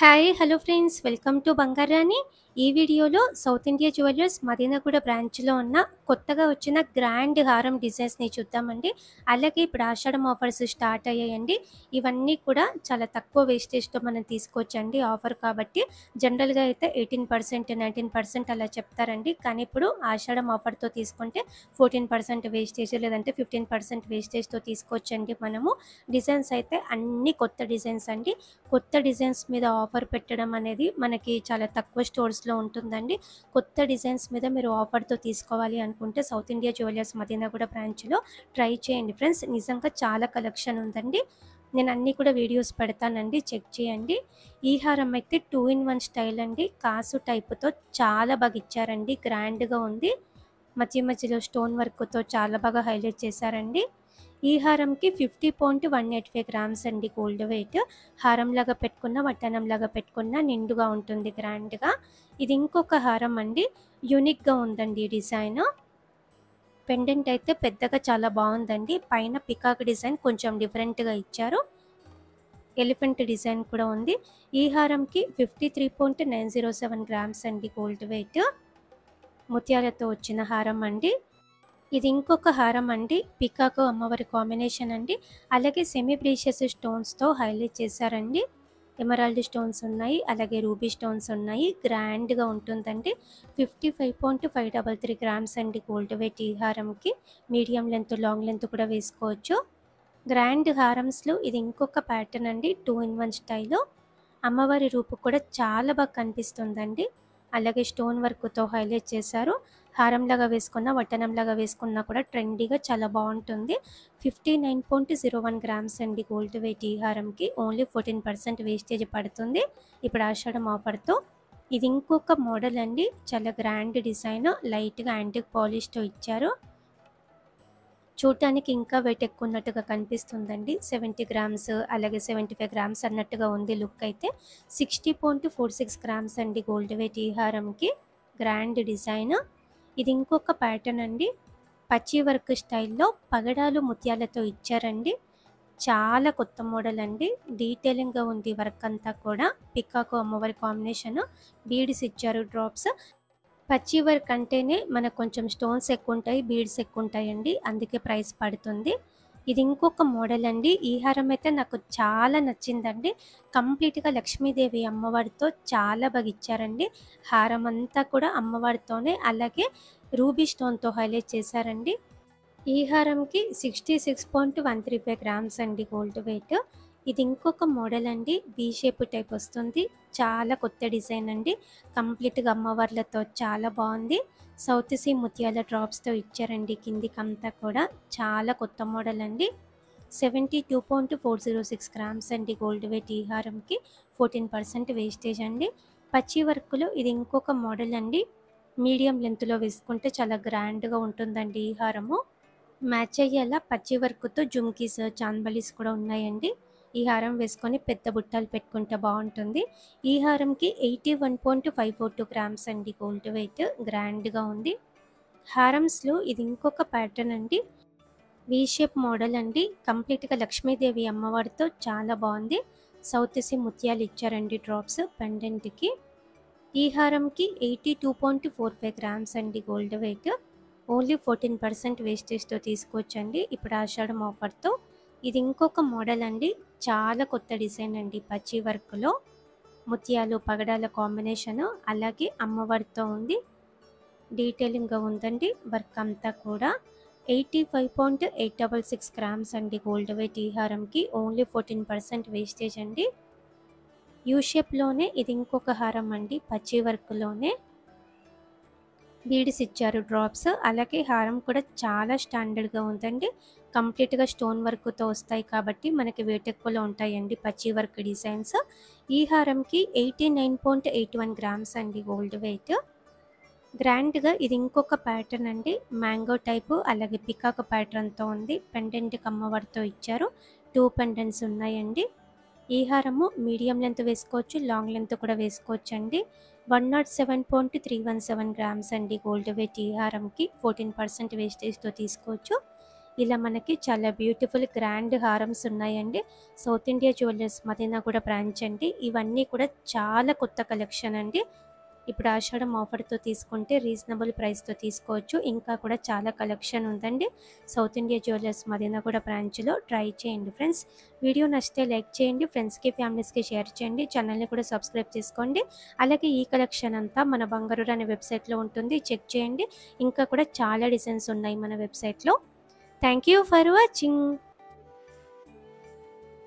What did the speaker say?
Hi hello friends, welcome to Bangarani. ఈ వీడియోలో south India jewellers Madinaguda బ్రాంచ్లో ఉన్న కొత్తగా వచ్చిన గ్రాండ్ హారం డిజైన్స్ని చూద్దామండి. అలాగే ఇప్పుడు ఆషాఢం ఆఫర్స్ స్టార్ట్ అయ్యాయండి. ఇవన్నీ కూడా చాలా తక్కువ వేస్టేజ్తో మనం తీసుకోవచ్చండి. ఆఫర్ కాబట్టి జనరల్గా అయితే 18%, 19% అలా చెప్తారండి. కానీ ఇప్పుడు ఆషాఢం ఆఫర్తో తీసుకుంటే 14% వేస్టేజ్ లేదంటే 15% వేస్టేజ్తో తీసుకోవచ్చండి. మనము డిజైన్స్ అయితే అన్ని కొత్త డిజైన్స్ అండి. కొత్త డిజైన్స్ మీద ఆఫర్ పెట్టడం అనేది మనకి చాలా తక్కువ స్టోర్స్లో ఉంటుందండి. కొత్త డిజైన్స్ మీద మీరు ఆఫర్తో తీసుకోవాలి అనుకుంటే సౌత్ ఇండియా జ్యువెలర్స్ మదీనాగూడ బ్రాంచ్లో ట్రై చేయండి ఫ్రెండ్స్. నిజంగా చాలా కలెక్షన్ ఉందండి. నేను అన్నీ కూడా వీడియోస్ పెడతానండి, చెక్ చేయండి. ఈ హారం అయితే 2 in 1 స్టైల్ అండి. కాసు టైపుతో చాలా బాగా ఇచ్చారండి, గ్రాండ్గా ఉంది. మధ్య మధ్యలో స్టోన్ వర్క్తో చాలా బాగా హైలైట్ చేశారండి. ఈ హారంకి 50.185 గ్రామ్స్ అండి గోల్డ్ వెయిట్. హారంలాగా పెట్టుకున్న, వడ్డానంలాగా పెట్టుకున్న నిండుగా ఉంటుంది గ్రాండ్గా. ఇది ఇంకొక హారం అండి, యూనిక్గా ఉందండి డిజైన్. పెండెంట్ అయితే పెద్దగా చాలా బాగుందండి. పైన పికాక్ డిజైన్ కొంచెం డిఫరెంట్గా ఇచ్చారు. ఎలిఫెంట్ డిజైన్ కూడా ఉంది. ఈ హారంకి 53.907 గ్రామ్స్ అండి గోల్డ్ వెయిట్. ముత్యాలతో వచ్చిన హారం అండి. ఇది ఇంకొక హారం అండి, పికాక్ అమ్మవారి కాంబినేషన్ అండి. అలాగే సెమీ ప్రీషియస్ స్టోన్స్తో హైలైట్ చేశారండి. ఎమరాల్డ్ స్టోన్స్ ఉన్నాయి, అలాగే రూబీ స్టోన్స్ ఉన్నాయి. గ్రాండ్గా ఉంటుందండి. 55.533 గ్రామ్స్ అండి గోల్డ్ వెయిట్. ఈ హారంకి మీడియం లెంత్, లాంగ్ లెంత్ కూడా వేసుకోవచ్చు. గ్రాండ్ హారమ్స్లో ఇది ఇంకొక ప్యాటర్న్ అండి, 2 in 1 స్టైల్లో. అమ్మవారి రూపు కూడా చాలా బాగా కనిపిస్తుందండి. అలాగే స్టోన్ వర్క్తో హైలైట్ చేశారు. హారంలాగా వేసుకున్న, వడ్డానంలాగా వేసుకున్నా కూడా ట్రెండీగా చాలా బాగుంటుంది. 59.01 గ్రామ్స్ అండి గోల్డ్ వెయిట్. ఈ హారంకి ఓన్లీ 14% వేస్టేజ్ పడుతుంది ఇప్పుడు ఆషాఢం ఆఫర్తో. ఇది ఇంకొక మోడల్ అండి, చాలా గ్రాండ్ డిజైన్. లైట్గా యాంటిక్ పాలిష్తో ఇచ్చారు. చూడటానికి ఇంకా వెయిట్ ఎక్కువ ఉన్నట్టుగా కనిపిస్తుందండి. 70 గ్రామ్స్ అలాగే 75 గ్రామ్స్ అన్నట్టుగా ఉంది లుక్ అయితే. 60.46 గ్రామ్స్ అండి గోల్డ్ వెయిట్. ఈ హారంకి గ్రాండ్ డిజైన్. ఇది ఇంకొక ప్యాటర్న్ అండి, పచ్చి వర్క్ స్టైల్లో పగడాలు ముత్యాలతో ఇచ్చారండి. చాలా కొత్త మోడల్ అండి, డీటెయిలింగ్గా ఉంది వర్క్ అంతా కూడా. పికాకు అమ్మవారి కాంబినేషన్, బీడ్స్ ఇచ్చారు, డ్రాప్స్. పచ్చి వర్క్ అంటేనే మనకు కొంచెం స్టోన్స్ ఎక్కువ ఉంటాయి, బీడ్స్ ఎక్కువ ఉంటాయండి, అందుకే ప్రైస్ పడుతుంది. ఇది ఇంకొక మోడల్ అండి. ఈ హారం అయితే నాకు చాలా నచ్చిందండి. కంప్లీట్గా లక్ష్మీదేవి అమ్మవారితో చాలా బాగా ఇచ్చారండి. హారం అంతా కూడా అమ్మవారితోనే, అలాగే రూబీ స్టోన్తో హైలైట్ చేశారండి. ఈ హారంకి 66.135 గ్రామ్స్ అండి గోల్డ్ వెయిట్. ఇది ఇంకొక మోడల్ అండి, వీ షేప్ టైప్ వస్తుంది. చాలా కొత్త డిజైన్ అండి. కంప్లీట్గా అమ్మవార్లతో చాలా బాగుంది. సౌత్ సీ ముత్యాల డ్రాప్స్తో ఇచ్చారండి కిందికంతా కూడా. చాలా కొత్త మోడల్ అండి. 72.406 గ్రామ్స్ అండి గోల్డ్ వెయిట్. ఈ హారంకి 14% వేస్టేజ్ అండి. పచ్చి వర్క్లో ఇది ఇంకొక మోడల్ అండి. మీడియం లెంత్లో వేసుకుంటే చాలా గ్రాండ్గా ఉంటుందండి ఈ హారము. మ్యాచ్ అయ్యేలా పచ్చి వర్క్తో జుమ్కీస్, చాన్బలీస్ కూడా ఉన్నాయండి. ఈ హారం వేసుకొని పెద్ద బుట్టాలు పెట్టుకుంటే బాగుంటుంది. ఈ హారంకి 81.542 గ్రామ్స్ అండి గోల్డ్ వెయిట్. గ్రాండ్గా ఉంది. హారమ్స్లో ఇది ఇంకొక ప్యాటర్న్ అండి, వీ షేప్ మోడల్ అండి. కంప్లీట్గా లక్ష్మీదేవి అమ్మవారితో చాలా బాగుంది. సౌత్ సీ ముత్యాలు ఇచ్చారండి డ్రాప్స్ పెండెంట్కి. ఈ హారంకి 82.45 గ్రామ్స్ అండి గోల్డ్ వెయిట్. ఓన్లీ 14% వేస్టేజ్తో తీసుకోవచ్చండి ఇప్పుడు ఆషాఢం ఆఫర్తో. ఇది ఇంకొక మోడల్ అండి, చాలా కొత్త డిజైన్ అండి. పచ్చి వర్క్లో ముత్యాలు, పగడాల కాంబినేషను, అలాగే అమ్మవారితో ఉంది. డీటెయిలింగ్గా ఉందండి వర్క్ అంతా కూడా. 85.866 గ్రామ్స్ అండి గోల్డ్ వెయిట్. ఈ హారంకి ఓన్లీ 14% వేస్టేజ్ అండి. యూ షేప్లోనే ఇది ఇంకొక హారం అండి, పచ్చి వర్క్లోనే బీడ్స్ ఇచ్చారు, డ్రాప్స్. అలాగే హారం కూడా చాలా స్టాండర్డ్గా ఉందండి. కంప్లీట్గా స్టోన్ వర్క్తో వస్తాయి కాబట్టి మనకి వెయిట్ ఎక్కువలో ఉంటాయండి పచ్చి వర్క్ డిజైన్స్. ఈ హారంకి 89.81 గ్రామ్స్ అండి గోల్డ్ వెయిట్. గ్రాండ్గా ఇది ఇంకొక ప్యాటర్న్ అండి, మ్యాంగో టైపు అలాగే పికాక్ ప్యాటర్న్తో ఉంది. పెండెంట్కి అమ్మవారితో ఇచ్చారు. 2 పెండెంట్స్ ఉన్నాయండి. ఈ హారము మీడియం లెంత్ వేసుకోవచ్చు, లాంగ్ లెంత్ కూడా వేసుకోవచ్చు అండి. 107.317 గ్రామ్స్ అండి గోల్డ్ వెయిట్. ఈ హారంకి 14% వేస్టేజ్తో తీసుకోవచ్చు. ఇలా మనకి చాలా బ్యూటిఫుల్ గ్రాండ్ హారమ్స్ ఉన్నాయండి. South India jewellers Madinaguda branch అండి. ఇవన్నీ కూడా చాలా కొత్త కలెక్షన్ అండి. ఇప్పుడు ఆషాఢం ఆఫర్తో తీసుకుంటే రీజనబుల్ ప్రైస్తో తీసుకోవచ్చు. ఇంకా కూడా చాలా కలెక్షన్ ఉందండి. సౌత్ ఇండియా జ్యువెలర్స్ మదీనాగూడ బ్రాంచ్లో ట్రై చేయండి ఫ్రెండ్స్. వీడియో నచ్చితే లైక్ చేయండి, ఫ్రెండ్స్కి ఫ్యామిలీస్కి షేర్ చేయండి, ఛానల్ని కూడా సబ్స్క్రైబ్ చేసుకోండి. అలాగే ఈ కలెక్షన్ అంతా మన బంగారు అనే వెబ్సైట్లో ఉంటుంది, చెక్ చేయండి. ఇంకా కూడా చాలా డిజైన్స్ ఉన్నాయి మన వెబ్సైట్లో. Thank you for watching.